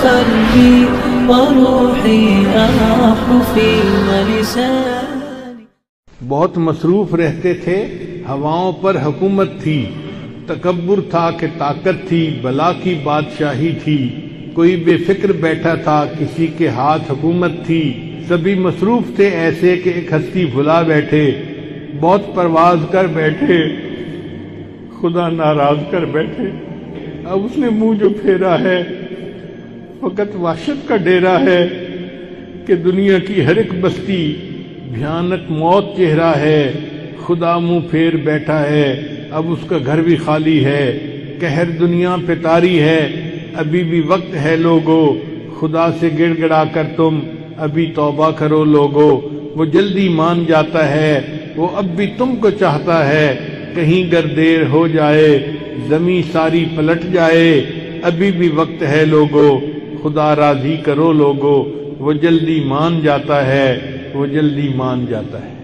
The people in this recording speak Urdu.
قلبي وروحي أحرفي ولساني. بہت مصروف رہتے تھے، ہواؤں پر حکومت تھی، تکبر تھا کہ طاقت تھی، بلا کی بادشاہی تھی، کوئی بے فکر بیٹھا تھا، کسی کے ہاتھ حکومت تھی، سبھی مصروف تھے ایسے کہ ایک ہستی بھلا بیٹھے، بہت پرواز کر بیٹھے، خدا ناراض کر بیٹھے. اب اس نے منہ جو پھیرا ہے فقط وحشت کا ڈیرا ہے کہ دنیا کی ہر ایک بستی بھیانک موت چہرہ ہے، خدا منہ پھیر بیٹھا ہے، اب اس کا گھر بھی خالی ہے، قہر دنیا پہ طاری ہے، ابھی بھی وقت ہے لوگو، خدا سے گڑ گڑا کر تم ابھی توبہ کرو لوگو. وہ جلدی مان جاتا ہے، وہ اب بھی تم کو چاہتا ہے، کہیں گر دیر ہو جائے زمیں ساری پلٹ جائے، ابھی بھی وقت ہے لوگو، خدا راضی کرو لوگو. وہ جلدی مان جاتا ہے، وہ جلدی مان جاتا ہے.